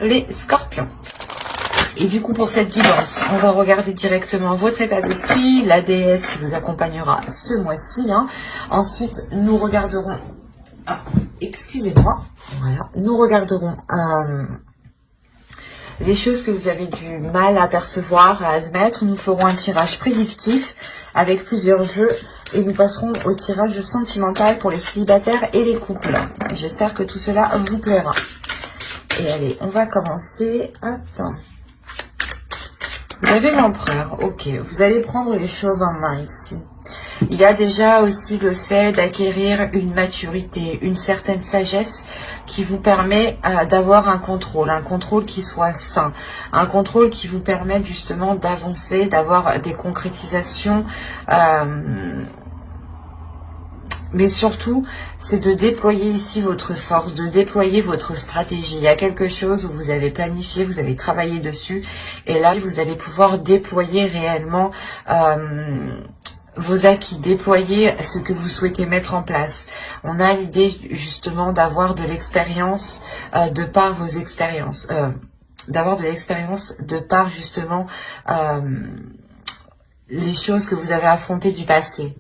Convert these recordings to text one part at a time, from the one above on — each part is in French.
les scorpions. Et du coup, pour cette guidance, on va regarder directement votre état d'esprit, la déesse qui vous accompagnera ce mois-ci. Ensuite, nous regarderons... Ah, excusez-moi. Voilà. Nous regarderons les choses que vous avez du mal à percevoir, à admettre. Nous ferons un tirage prédictif avec plusieurs jeux. Et nous passerons au tirage sentimental pour les célibataires et les couples. J'espère que tout cela vous plaira. Et allez, on va commencer. Hop. Vous avez l'empereur, ok. Vous allez prendre les choses en main ici. Il y a déjà aussi le fait d'acquérir une maturité, une certaine sagesse qui vous permet d'avoir un contrôle qui soit sain, un contrôle qui vous permet justement d'avancer, d'avoir des concrétisations, mais surtout, c'est de déployer ici votre force, de déployer votre stratégie. Il y a quelque chose où vous avez planifié, vous avez travaillé dessus. Et là, vous allez pouvoir déployer réellement vos acquis, déployer ce que vous souhaitez mettre en place. On a l'idée justement d'avoir de l'expérience de par vos expériences. D'avoir de l'expérience de par justement les choses que vous avez affrontées du passé.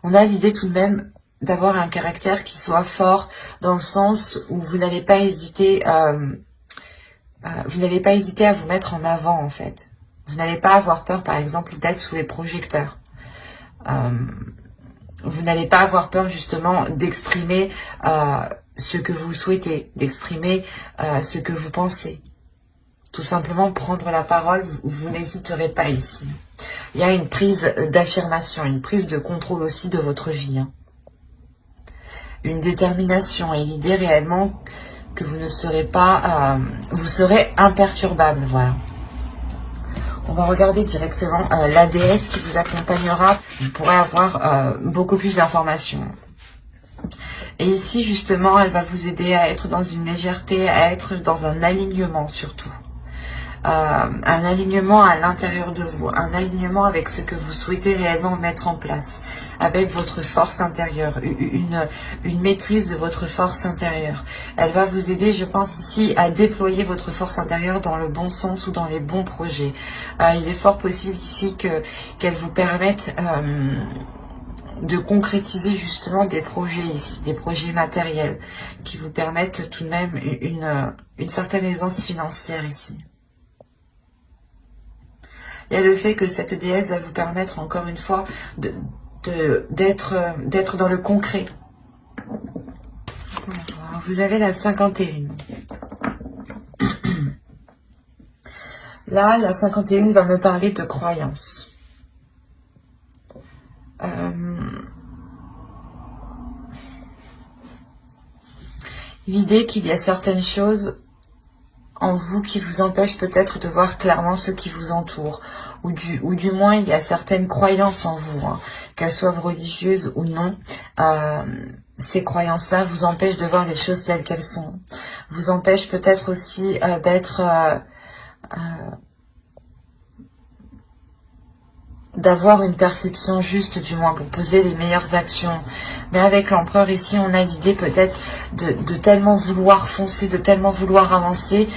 On a l'idée tout de même d'avoir un caractère qui soit fort dans le sens où vous n'allez pas hésiter, à vous mettre en avant en fait. Vous n'allez pas avoir peur par exemple d'être sous les projecteurs. Vous n'allez pas avoir peur justement d'exprimer ce que vous souhaitez, d'exprimer ce que vous pensez. Tout simplement prendre la parole, vous n'hésiterez pas ici. Il y a une prise d'affirmation, une prise de contrôle aussi de votre vie. Une détermination et l'idée réellement que vous ne serez pas... vous serez imperturbable, voilà. On va regarder directement la déesse qui vous accompagnera. Vous pourrez avoir beaucoup plus d'informations. Et ici, justement, elle va vous aider à être dans une légèreté, à être dans un alignement surtout. Un alignement à l'intérieur de vous, un alignement avec ce que vous souhaitez réellement mettre en place, avec votre force intérieure, une maîtrise de votre force intérieure. Elle va vous aider, je pense ici, à déployer votre force intérieure dans le bon sens ou dans les bons projets. Il est fort possible ici qu'elle vous permette de concrétiser justement des projets ici, des projets matériels, qui vous permettent tout de même une certaine aisance financière ici. Il y a le fait que cette déesse va vous permettre encore une fois d'être dans le concret. Vous avez la 51. Là, la 51 va me parler de croyance. L'idée qu'il y a certaines choses en vous qui vous empêche peut-être de voir clairement ce qui vous entoure, ou du moins il y a certaines croyances en vous, qu'elles soient religieuses ou non. Ces croyances-là vous empêchent de voir les choses telles qu'elles sont, vous empêchent peut-être aussi d'avoir une perception juste, du moins pour poser les meilleures actions. Mais avec l'empereur ici, on a l'idée peut-être de tellement vouloir foncer, de tellement vouloir avancer,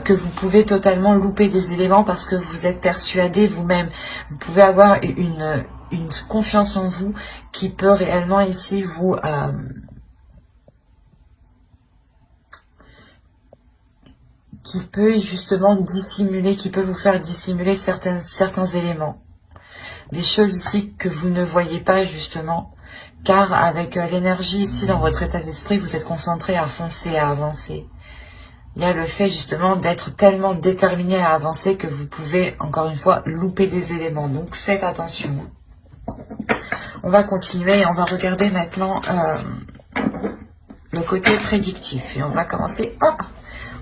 que vous pouvez totalement louper des éléments parce que vous êtes persuadé vous-même. Vous pouvez avoir une confiance en vous qui peut réellement ici vous... qui peut justement dissimuler, qui peut vous faire dissimuler certains éléments. Des choses ici que vous ne voyez pas justement, car avec l'énergie ici dans votre état d'esprit, vous êtes concentré à foncer, à avancer. Il y a le fait justement d'être tellement déterminé à avancer que vous pouvez, encore une fois, louper des éléments. Donc faites attention. On va continuer et on va regarder maintenant le côté prédictif. Et on va commencer,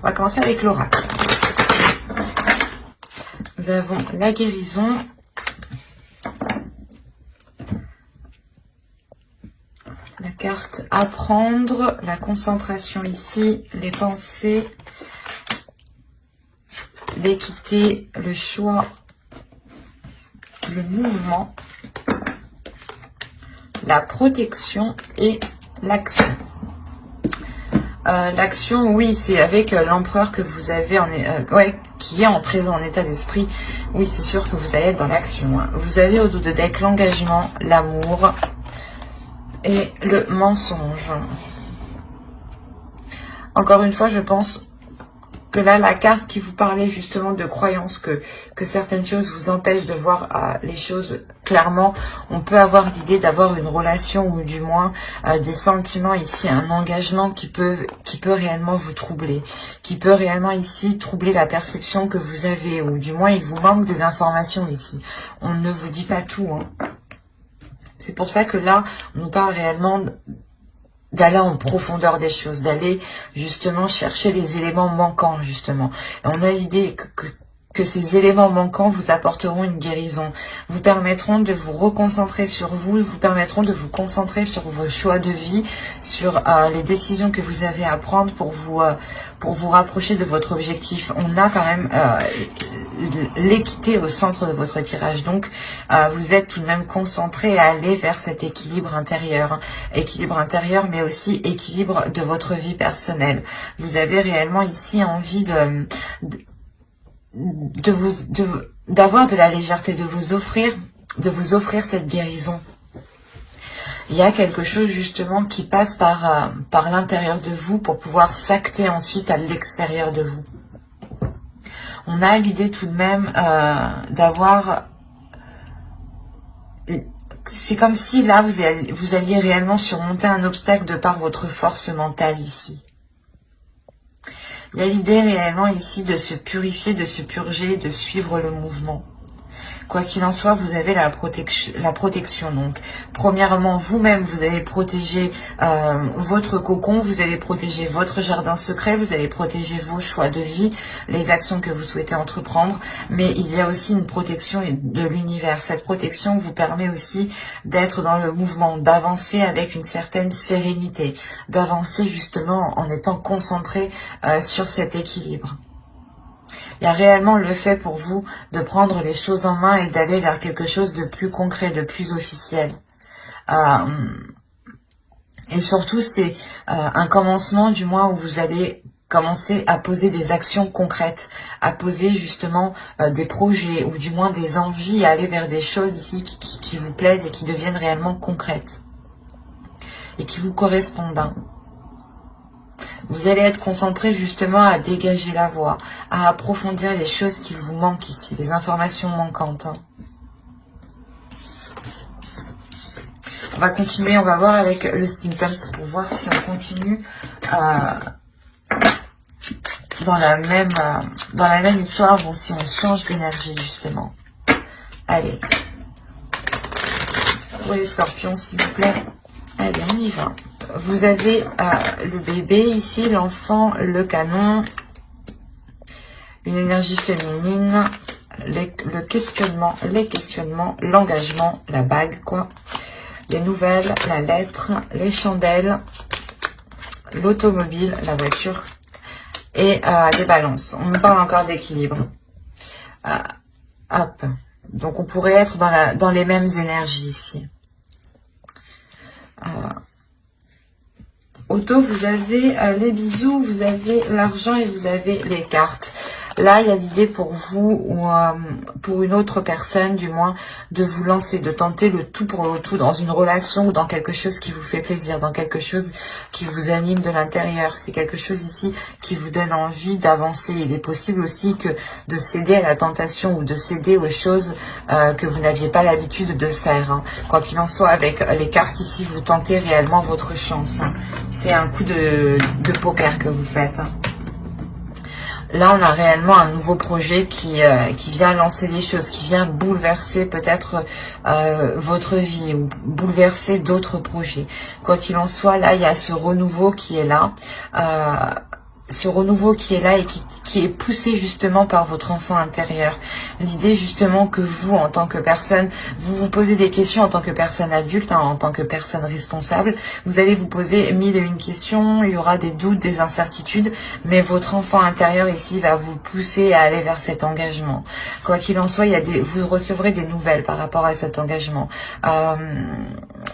avec l'oracle. Nous avons la guérison. La carte apprendre, la concentration ici, les pensées, l'équité, le choix, le mouvement, la protection et l'action. L'action, oui, c'est avec l'empereur que vous avez, ouais, qui est en présent en état d'esprit. Oui, c'est sûr que vous allez être dans l'action. Hein. Vous avez au dos de deck l'engagement, l'amour et le mensonge. Encore une fois, je pense que là, la carte qui vous parlait justement de croyance, que certaines choses vous empêchent de voir les choses clairement, on peut avoir l'idée d'avoir une relation ou du moins des sentiments ici, un engagement qui peut réellement vous troubler, qui peut réellement ici troubler la perception que vous avez, ou du moins il vous manque des informations ici. On ne vous dit pas tout. Hein. C'est pour ça que là, on parle réellement d'aller en profondeur des choses, d'aller justement chercher les éléments manquants, justement. Et on a l'idée que ces éléments manquants vous apporteront une guérison, vous permettront de vous reconcentrer sur vous, vous permettront de vous concentrer sur vos choix de vie, sur les décisions que vous avez à prendre pour vous rapprocher de votre objectif. On a quand même l'équité au centre de votre tirage, donc vous êtes tout de même concentré à aller vers cet équilibre intérieur, mais aussi équilibre de votre vie personnelle. Vous avez réellement ici envie d'avoir de la légèreté, de vous offrir cette guérison. Il y a quelque chose justement qui passe par l'intérieur de vous pour pouvoir s'acter ensuite à l'extérieur de vous. On a l'idée tout de même d'avoir... C'est comme si là, vous alliez réellement surmonter un obstacle de par votre force mentale ici. Il y a l'idée réellement ici de se purifier, de se purger, de suivre le mouvement. Quoi qu'il en soit, vous avez la protection. Donc, premièrement, vous-même, vous allez protéger votre cocon, vous allez protéger votre jardin secret, vous allez protéger vos choix de vie, les actions que vous souhaitez entreprendre. Mais il y a aussi une protection de l'univers. Cette protection vous permet aussi d'être dans le mouvement, d'avancer avec une certaine sérénité, d'avancer justement en étant concentré sur cet équilibre. Il y a réellement le fait pour vous de prendre les choses en main et d'aller vers quelque chose de plus concret, de plus officiel. Et surtout, c'est un commencement du moins où vous allez commencer à poser des actions concrètes, à poser justement des projets ou du moins des envies, à aller vers des choses ici qui vous plaisent et qui deviennent réellement concrètes et qui vous correspondent. Hein. Vous allez être concentré justement à dégager la voie, à approfondir les choses qui vous manquent ici, les informations manquantes. Hein. On va continuer, on va voir avec le steampunk pour voir si on continue dans la même histoire, bon, si on change d'énergie justement. Allez. Oui, les scorpions, s'il vous plaît. Allez, on y va. Vous avez le bébé ici, l'enfant, le canon, une énergie féminine, les questionnements, l'engagement, la bague, quoi. Les nouvelles, la lettre, les chandelles, l'automobile, la voiture et les balances. On nous parle encore d'équilibre. Hop. Donc on pourrait être dans les mêmes énergies ici. Auto, vous avez les bisous, vous avez l'argent et vous avez les cartes. Là, il y a l'idée pour vous ou pour une autre personne, du moins, de vous lancer, de tenter le tout pour le tout dans une relation ou dans quelque chose qui vous fait plaisir, dans quelque chose qui vous anime de l'intérieur. C'est quelque chose ici qui vous donne envie d'avancer. Il est possible aussi que de céder à la tentation ou de céder aux choses que vous n'aviez pas l'habitude de faire. Hein. Quoi qu'il en soit, avec les cartes ici, vous tentez réellement votre chance. Hein. C'est un coup de poker que vous faites. Hein. Là, on a réellement un nouveau projet qui vient lancer les choses, qui vient bouleverser peut-être votre vie ou bouleverser d'autres projets. Quoi qu'il en soit, là, il y a ce renouveau qui est là. ce renouveau qui est là et qui est poussé justement par votre enfant intérieur. L'idée justement que vous, en tant que personne, vous vous posez des questions en tant que personne adulte, hein, en tant que personne responsable. Vous allez vous poser 1001 questions, il y aura des doutes, des incertitudes, mais votre enfant intérieur ici va vous pousser à aller vers cet engagement. Quoi qu'il en soit, vous recevrez des nouvelles par rapport à cet engagement.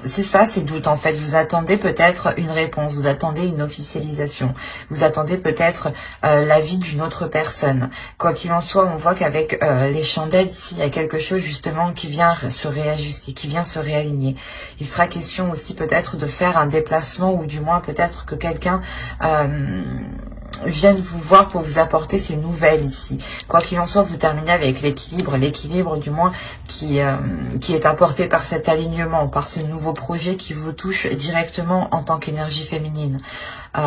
C'est ça, ces doutes en fait. Vous attendez peut-être une réponse, vous attendez une officialisation, vous attendez peut-être l'avis d'une autre personne. Quoi qu'il en soit, on voit qu'avec les chandelles ici, il y a quelque chose justement qui vient se réajuster, qui vient se réaligner. Il sera question aussi peut-être de faire un déplacement ou du moins peut-être que quelqu'un viennent vous voir pour vous apporter ces nouvelles ici. Quoi qu'il en soit, vous terminez avec l'équilibre du moins qui est apporté par cet alignement, par ce nouveau projet qui vous touche directement en tant qu'énergie féminine.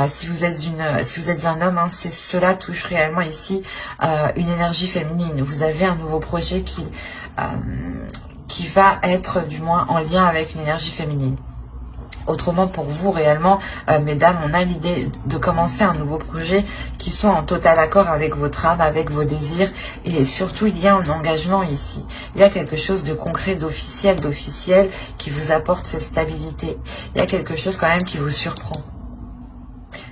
Si vous êtes un homme, hein, cela touche réellement ici une énergie féminine. Vous avez un nouveau projet qui va être du moins en lien avec une énergie féminine. Autrement, pour vous, réellement, mesdames, on a l'idée de commencer un nouveau projet qui soit en total accord avec votre âme, avec vos désirs. Et surtout, il y a un engagement ici. Il y a quelque chose de concret, d'officiel, qui vous apporte cette stabilité. Il y a quelque chose quand même qui vous surprend.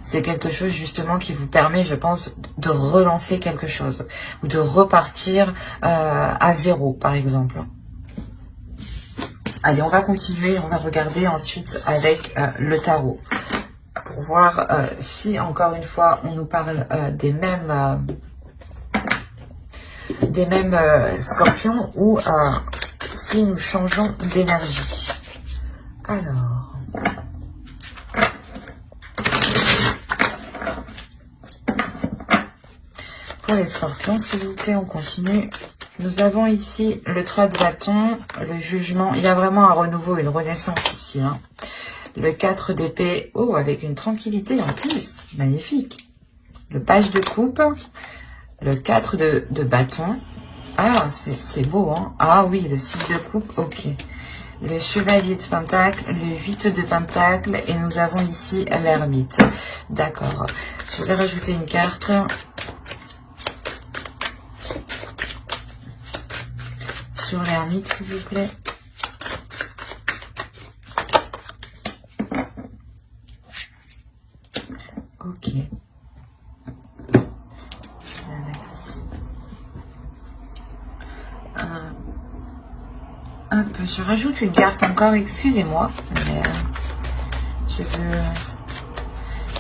C'est quelque chose justement qui vous permet, je pense, de relancer quelque chose. Ou de repartir à zéro, par exemple. Allez, on va continuer, on va regarder ensuite avec le tarot. Pour voir si, encore une fois, on nous parle des mêmes scorpions ou si nous changeons d'énergie. Alors... Pour les scorpions, s'il vous plaît, on continue. Nous avons ici le 3 de bâton, le jugement. Il y a vraiment un renouveau, une renaissance ici. Hein. Le 4 d'épée, oh, avec une tranquillité en plus. Magnifique. Le page de coupe, le 4 de bâton. Ah, c'est beau, hein. Ah oui, le 6 de coupe, ok. Le chevalier de pentacle, le 8 de pentacle, et nous avons ici l'ermite. D'accord. Je vais rajouter une carte. Sur l'ermite, s'il vous plaît. Ok. Je vais la mettre ici. Hop, je rajoute une carte encore, excusez-moi. Mais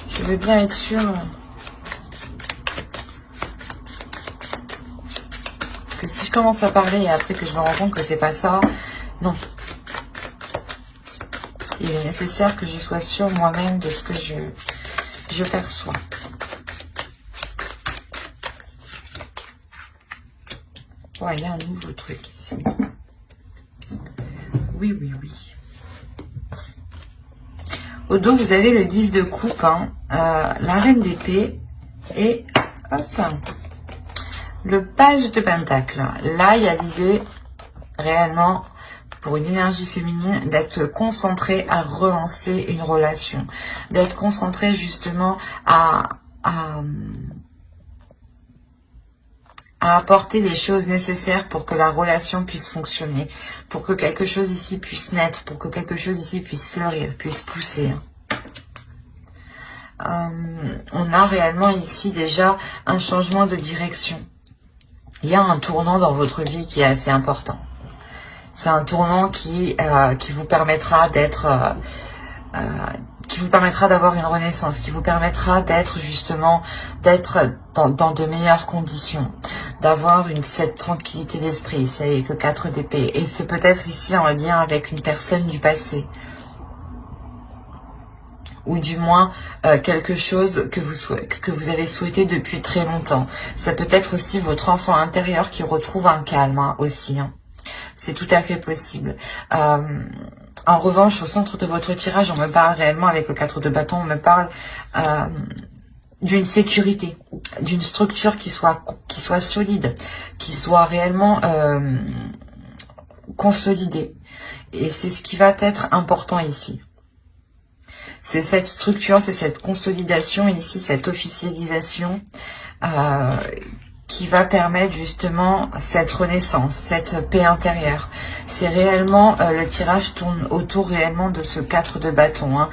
je veux bien être sûre. Que si je commence à parler et après que je me rends compte que c'est pas ça, non. Il est nécessaire que je sois sûre moi-même de ce que je perçois. Ouais, il y a un nouveau truc ici. Oui, oui, oui. Au dos, vous avez le 10 de coupe, hein, la reine d'épée et hop, le page de pentacle. Là, il y a l'idée, réellement, pour une énergie féminine, d'être concentré à relancer une relation. D'être concentré, justement, à apporter les choses nécessaires pour que la relation puisse fonctionner. Pour que quelque chose ici puisse naître. Pour que quelque chose ici puisse fleurir, puisse pousser. On a réellement ici déjà un changement de direction. Il y a un tournant dans votre vie qui est assez important. C'est un tournant qui vous permettra d'être, qui vous permettra d'avoir une renaissance, qui vous permettra d'être justement, d'être dans de meilleures conditions, d'avoir cette tranquillité d'esprit. C'est avec le 4 d'épée. Et c'est peut-être ici en lien avec une personne du passé. Ou du moins quelque chose que vous avez souhaité depuis très longtemps. Ça peut être aussi votre enfant intérieur qui retrouve un calme, hein, aussi. Hein. C'est tout à fait possible. En revanche, au centre de votre tirage, on me parle réellement, avec le 4 de bâton, on me parle d'une sécurité, d'une structure qui soit solide, qui soit réellement consolidée. Et c'est ce qui va être important ici. C'est cette structure, c'est cette consolidation ici, cette officialisation qui va permettre justement cette renaissance, cette paix intérieure. C'est réellement, le tirage tourne autour réellement de ce 4 de bâton. Hein.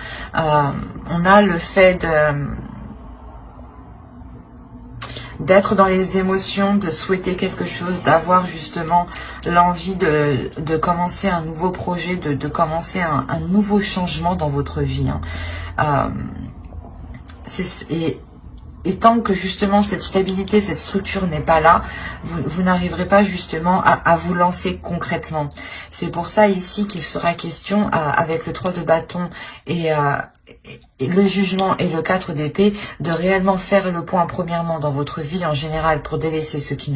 On a le fait d'être dans les émotions, de souhaiter quelque chose, d'avoir justement l'envie de commencer un nouveau projet, de commencer un nouveau changement dans votre vie. Hein. Et tant que justement cette stabilité, cette structure n'est pas là, vous n'arriverez pas justement à vous lancer concrètement. C'est pour ça ici qu'il sera question, avec le 3 de bâton et le jugement et le 4 d'épée, de réellement faire le point premièrement dans votre vie en général pour délaisser ce qui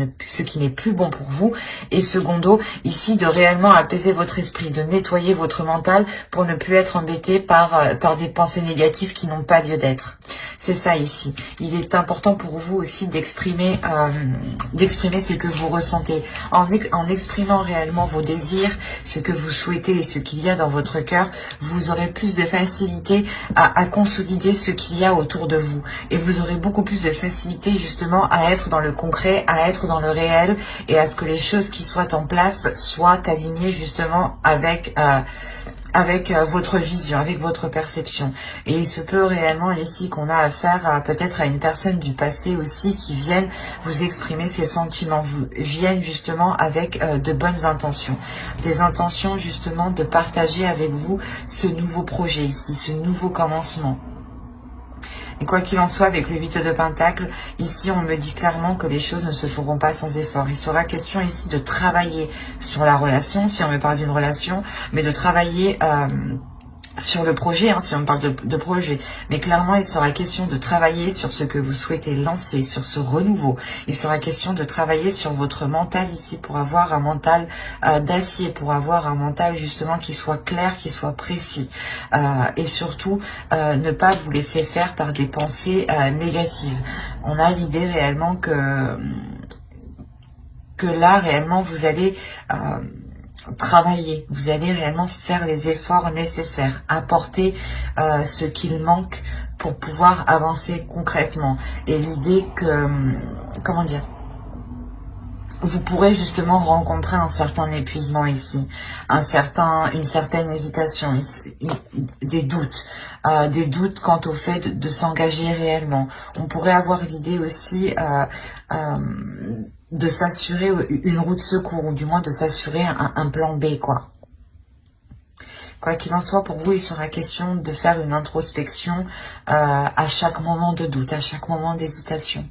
n'est plus bon pour vous, et secondo, ici de réellement apaiser votre esprit, de nettoyer votre mental pour ne plus être embêté par des pensées négatives qui n'ont pas lieu d'être. C'est ça ici. Il est important pour vous aussi d'exprimer ce que vous ressentez. En exprimant réellement vos désirs, ce que vous souhaitez et ce qu'il y a dans votre cœur, vous aurez plus de facilité à consolider ce qu'il y a autour de vous. Et vous aurez beaucoup plus de facilité justement à être dans le concret, à être dans le réel et à ce que les choses qui soient en place soient alignées justement avec votre vision, avec votre perception. Et il se peut réellement ici qu'on a affaire peut-être à une personne du passé aussi qui vienne vous exprimer ses sentiments, viennent justement avec de bonnes intentions. Des intentions justement de partager avec vous ce nouveau projet ici, ce nouveau commencement. Et quoi qu'il en soit, avec le 8 de Pentacle, ici on me dit clairement que les choses ne se feront pas sans effort. Il sera question ici de travailler sur la relation, si on me parle d'une relation, mais de travailler sur le projet, hein, si on parle de projet. Mais clairement, il sera question de travailler sur ce que vous souhaitez lancer, sur ce renouveau. Il sera question de travailler sur votre mental ici pour avoir un mental d'acier, pour avoir un mental justement qui soit clair, qui soit précis. Et surtout, ne pas vous laisser faire par des pensées négatives. On a l'idée réellement que là, réellement, vous allez travailler, vous allez réellement faire les efforts nécessaires, apporter ce qu'il manque pour pouvoir avancer concrètement. Et l'idée que, comment dire, vous pourrez justement rencontrer un certain épuisement ici, une certaine hésitation, des doutes quant au fait de s'engager réellement. On pourrait avoir l'idée aussi de s'assurer une roue de secours, ou du moins de s'assurer un plan B, quoi. Quoi qu'il en soit, pour vous, il sera question de faire une introspection à chaque moment de doute, à chaque moment d'hésitation.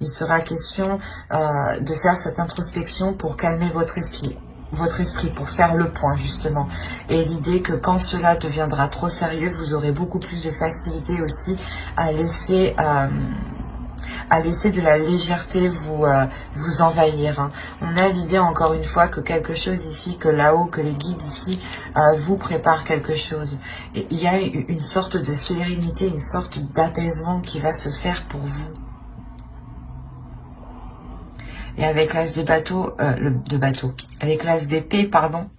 Il sera question de faire cette introspection pour calmer votre esprit, pour faire le point justement. Et l'idée que quand cela deviendra trop sérieux, vous aurez beaucoup plus de facilité aussi à laisser de la légèreté vous envahir. Hein. On a l'idée encore une fois que quelque chose ici, que là-haut, que les guides ici vous préparent quelque chose. Et il y a une sorte de sérénité, une sorte d'apaisement qui va se faire pour vous. Et avec l'as de bateau, avec l'as d'épée, pardon,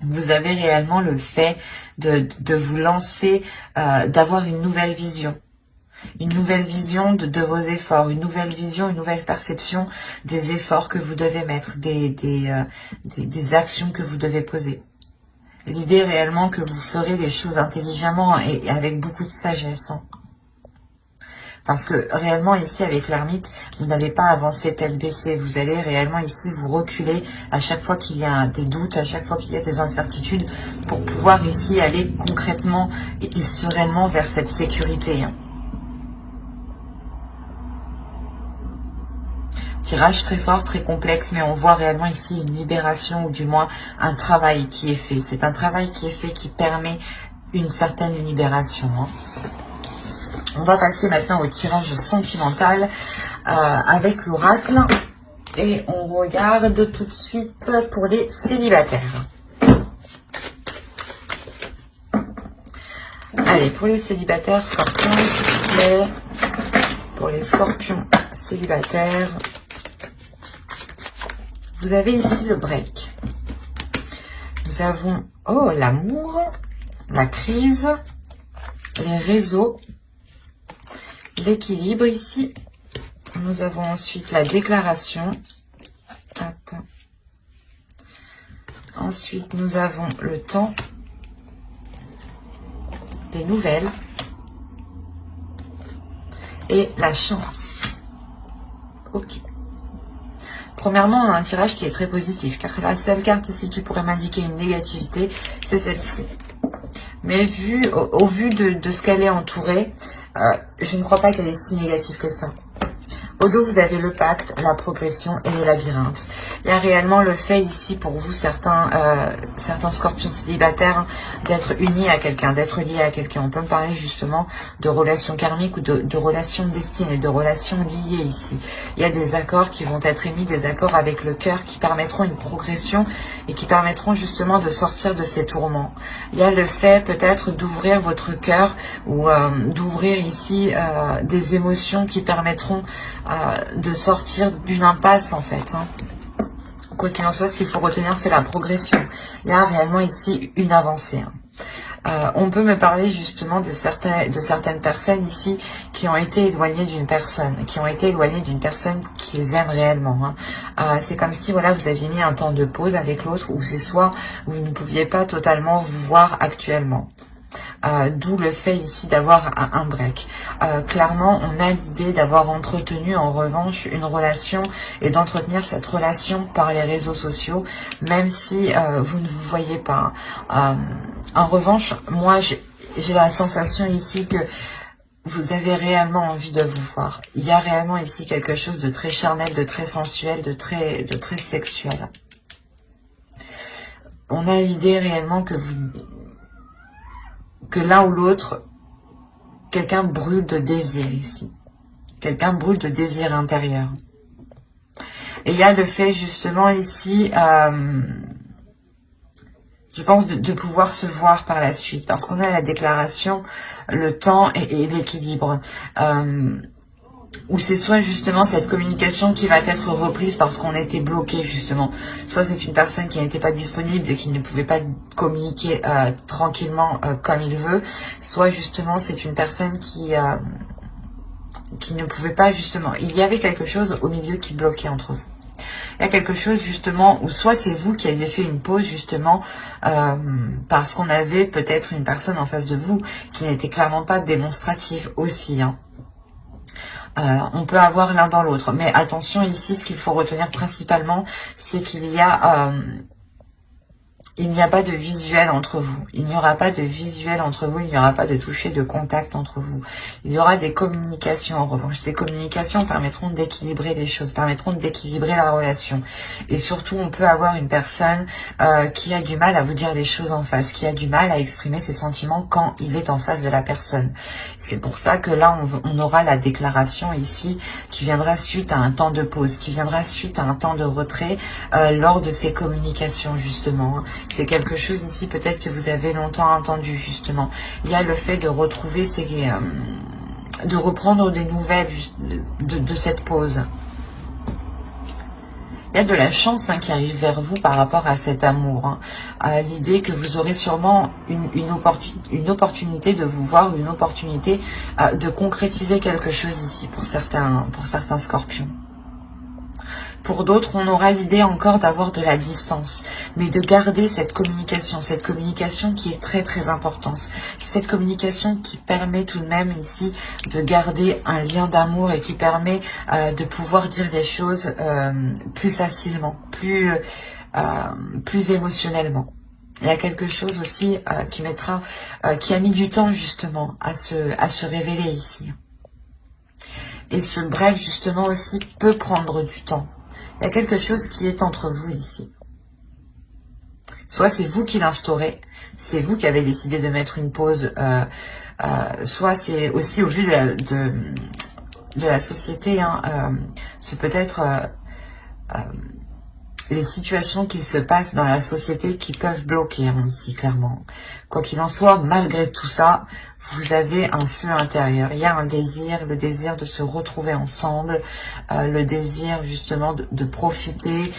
vous avez réellement le fait de vous lancer, d'avoir une nouvelle vision. Une nouvelle vision de vos efforts, une nouvelle vision, une nouvelle perception des efforts que vous devez mettre, des actions que vous devez poser. L'idée réellement que vous ferez les choses intelligemment et avec beaucoup de sagesse. Hein. Parce que réellement ici avec l'ermite, vous n'allez pas avancer tête baissée. Vous allez réellement ici vous reculer à chaque fois qu'il y a des doutes, à chaque fois qu'il y a des incertitudes, pour pouvoir ici aller concrètement et sereinement vers cette sécurité. Hein. Tirage très fort, très complexe, mais on voit réellement ici une libération, ou du moins un travail qui est fait. C'est un travail qui est fait qui permet une certaine libération. Hein. On va passer maintenant au tirage sentimental avec l'oracle. Et on regarde tout de suite pour les célibataires. Allez, pour les célibataires, scorpions, s'il vous plaît. Pour les scorpions célibataires, vous avez ici le break. Nous avons, oh, l'amour, la crise, les réseaux, l'équilibre ici. Nous avons ensuite la déclaration. Hop. Ensuite, nous avons le temps, les nouvelles et la chance. Ok. Premièrement, on a un tirage qui est très positif, car la seule carte ici qui pourrait m'indiquer une négativité, c'est celle-ci. Mais au vu de ce qu'elle est entourée, je ne crois pas qu'elle est si négative que ça. Au dos, vous avez le pacte, la progression et le labyrinthe. Il y a réellement le fait ici pour vous, certains scorpions célibataires, d'être unis à quelqu'un, d'être liés à quelqu'un. On peut me parler justement de relations karmiques ou de relations destinées, de relations liées ici. Il y a des accords qui vont être émis, des accords avec le cœur qui permettront une progression et qui permettront justement de sortir de ces tourments. Il y a le fait peut-être d'ouvrir votre cœur ou d'ouvrir ici des émotions qui permettront de sortir d'une impasse en fait. Quoi qu'il en soit, ce qu'il faut retenir, c'est la progression. Il y a réellement ici une avancée. On peut me parler justement de certaines personnes ici qui ont été éloignées d'une personne, qu'ils aiment réellement. C'est comme si voilà, vous aviez mis un temps de pause avec l'autre, ou c'est soit vous ne pouviez pas totalement vous voir actuellement. D'où le fait ici d'avoir un break. Clairement, on a l'idée d'avoir entretenu en revanche une relation et d'entretenir cette relation par les réseaux sociaux, même si vous ne vous voyez pas. En revanche, moi j'ai la sensation ici que vous avez réellement envie de vous voir. Il y a réellement ici quelque chose de très charnel, de très sensuel, de très sexuel. On a l'idée réellement que l'un ou l'autre, quelqu'un brûle de désir ici. Quelqu'un brûle de désir intérieur. Et il y a le fait justement ici, je pense, de pouvoir se voir par la suite. Parce qu'on a la déclaration, le temps et l'équilibre. Où c'est soit justement cette communication qui va être reprise parce qu'on était bloqué justement, soit c'est une personne qui n'était pas disponible et qui ne pouvait pas communiquer tranquillement comme il veut, soit justement c'est une personne qui ne pouvait pas justement, il y avait quelque chose au milieu qui bloquait entre vous. Il y a quelque chose justement où soit c'est vous qui aviez fait une pause justement parce qu'on avait peut-être une personne en face de vous qui n'était clairement pas démonstrative aussi, on peut avoir l'un dans l'autre. Mais attention ici, ce qu'il faut retenir principalement, c'est qu'il y a... il n'y a pas de visuel entre vous. Il n'y aura pas de visuel entre vous. Il n'y aura pas de toucher, de contact entre vous. Il y aura des communications en revanche. Ces communications permettront d'équilibrer les choses, permettront d'équilibrer la relation. Et surtout, on peut avoir une personne qui a du mal à vous dire les choses en face, qui a du mal à exprimer ses sentiments quand il est en face de la personne. C'est pour ça que là, on aura la déclaration ici qui viendra suite à un temps de pause, qui viendra suite à un temps de retrait lors de ces communications justement. C'est quelque chose ici peut-être que vous avez longtemps entendu justement. Il y a le fait de retrouver de reprendre des nouvelles de cette pause. Il y a de la chance qui arrive vers vous par rapport à cet amour. L'idée que vous aurez sûrement une opportunité de vous voir, une opportunité de concrétiser quelque chose ici pour certains scorpions. Pour d'autres, on aura l'idée encore d'avoir de la distance, mais de garder cette communication qui est très très importante. Cette communication qui permet tout de même ici de garder un lien d'amour et qui permet de pouvoir dire les choses plus facilement, plus émotionnellement. Il y a quelque chose aussi qui a mis du temps justement à se révéler ici. Et ce break justement aussi peut prendre du temps. Il y a quelque chose qui est entre vous ici. Soit c'est vous qui l'instaurez, c'est vous qui avez décidé de mettre une pause, soit c'est aussi au vu de la société, c'est peut-être les situations qui se passent dans la société qui peuvent bloquer ici, clairement. Quoi qu'il en soit, malgré tout ça, vous avez un feu intérieur. Il y a un désir, le désir de se retrouver ensemble, le désir justement de profiter,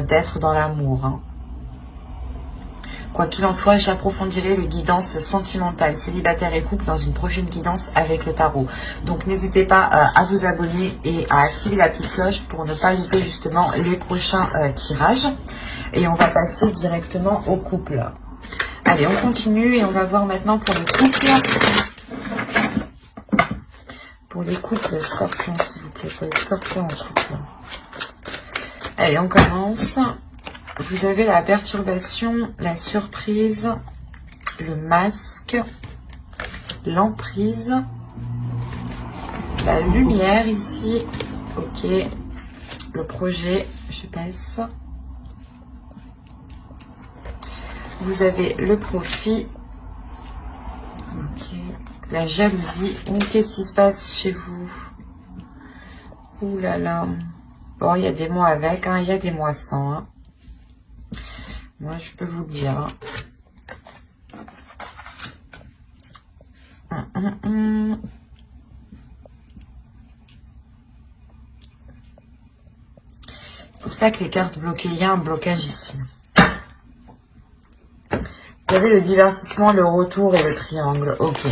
d'être dans l'amour. Quoi qu'il en soit, j'approfondirai les guidances sentimentales, célibataires et couples dans une prochaine guidance avec le tarot. Donc n'hésitez pas à vous abonner et à activer la petite cloche pour ne pas louper justement les prochains tirages. Et on va passer directement au couple. Allez, on continue et on va voir maintenant pour les couples. Pour les couples scorpions, s'il vous plaît, pour les scorpions en couple. Allez, on commence. Vous avez la perturbation, la surprise, le masque, l'emprise, la lumière ici. Ok, le projet, je passe. Vous avez le profit. Ok, la jalousie. Qu'est-ce qui se passe chez vous? Ouh là là. Bon, il y a des mois avec, hein, il y a des mois sans. Hein. Moi, je peux vous le dire. C'est pour ça que les cartes bloquées, il y a un blocage ici. Vous avez le divertissement, le retour et le triangle. Ok.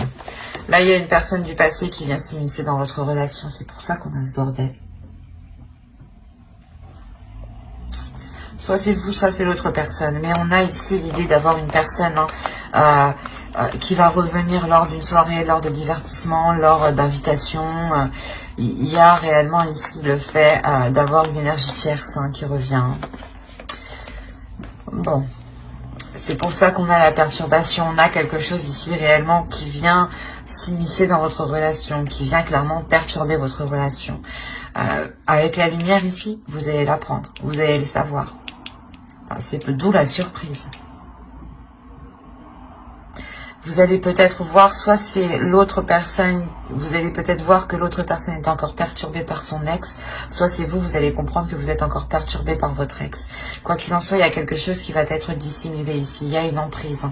Là, il y a une personne du passé qui vient s'immiscer dans votre relation. C'est pour ça qu'on a ce bordel. Soit c'est vous, soit c'est l'autre personne. Mais on a ici l'idée d'avoir une personne qui va revenir lors d'une soirée, lors de divertissement, lors d'invitation. Il y a réellement ici le fait d'avoir une énergie tierce qui revient. Bon. C'est pour ça qu'on a la perturbation. On a quelque chose ici réellement qui vient s'immiscer dans votre relation, qui vient clairement perturber votre relation. Avec la lumière ici, vous allez l'apprendre, vous allez le savoir. C'est d'où la surprise. Vous allez peut-être voir, soit c'est l'autre personne, vous allez peut-être voir que l'autre personne est encore perturbée par son ex, soit c'est vous, vous allez comprendre que vous êtes encore perturbé par votre ex. Quoi qu'il en soit, il y a quelque chose qui va être dissimulé ici, il y a une emprise.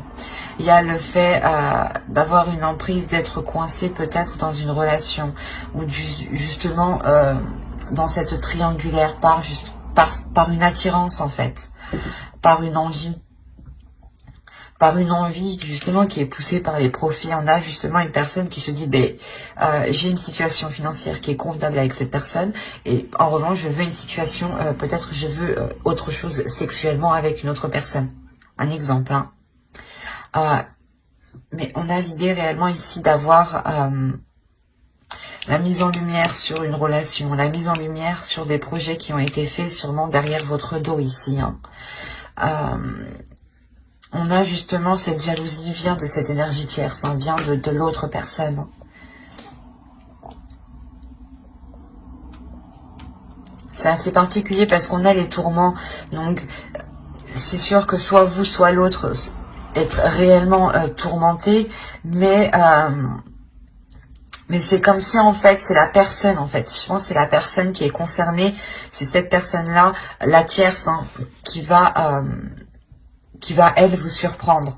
Il y a le fait d'avoir une emprise, d'être coincé peut-être dans une relation, ou justement dans cette triangulaire, par une attirance en fait, par une envie. Par une envie justement qui est poussée par les profits. On a justement une personne qui se dit j'ai une situation financière qui est convenable avec cette personne et en revanche je veux une situation, peut-être je veux autre chose sexuellement avec une autre personne. Un exemple. Mais on a l'idée réellement ici d'avoir la mise en lumière sur une relation, la mise en lumière sur des projets qui ont été faits sûrement derrière votre dos ici. On a justement cette jalousie vient de cette énergie tierce, vient de l'autre personne. C'est assez particulier parce qu'on a les tourments. Donc, c'est sûr que soit vous, soit l'autre être réellement tourmenté. Mais c'est comme si, en fait, c'est la personne, en fait. Je pense que c'est la personne qui est concernée. C'est cette personne-là, la tierce, qui va, elle, vous surprendre.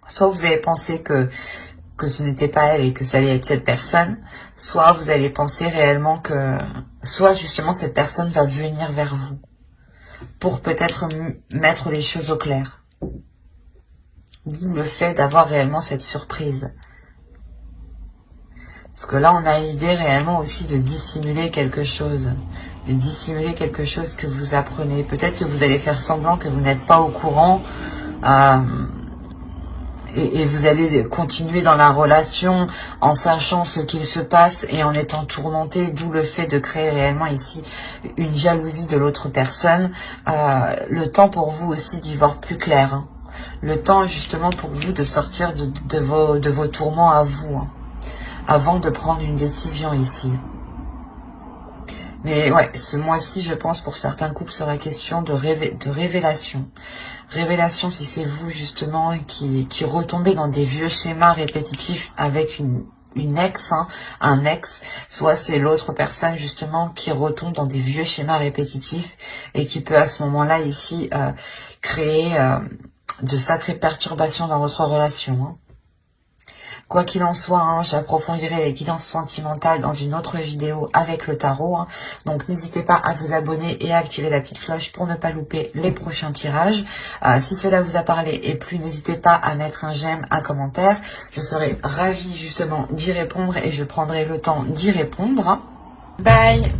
Soit vous allez penser que ce n'était pas elle et que ça allait être cette personne, soit vous allez penser réellement que, soit justement cette personne va venir vers vous pour peut-être mettre les choses au clair. D'où le fait d'avoir réellement cette surprise. Parce que là, on a l'idée réellement aussi de dissimuler quelque chose. De dissimuler quelque chose que vous apprenez. Peut-être que vous allez faire semblant que vous n'êtes pas au courant. Et vous allez continuer dans la relation en sachant ce qu'il se passe et en étant tourmenté, d'où le fait de créer réellement ici une jalousie de l'autre personne. Le temps pour vous aussi d'y voir plus clair. Le temps justement pour vous de sortir de vos tourments à vous, avant de prendre une décision ici. Mais ouais, ce mois-ci, je pense, pour certains couples, sera question de révélation. Révélation, si c'est vous, justement, qui retombez dans des vieux schémas répétitifs avec une ex, un ex, soit c'est l'autre personne, justement, qui retombe dans des vieux schémas répétitifs et qui peut, à ce moment-là, ici, créer de sacrées perturbations dans votre relation. Quoi qu'il en soit, hein, j'approfondirai les guidances sentimentales dans une autre vidéo avec le tarot. Hein. Donc n'hésitez pas à vous abonner et à activer la petite cloche pour ne pas louper les prochains tirages. Si cela vous a parlé et plu, n'hésitez pas à mettre un j'aime, un commentaire. Je serai ravie justement d'y répondre et je prendrai le temps d'y répondre. Bye!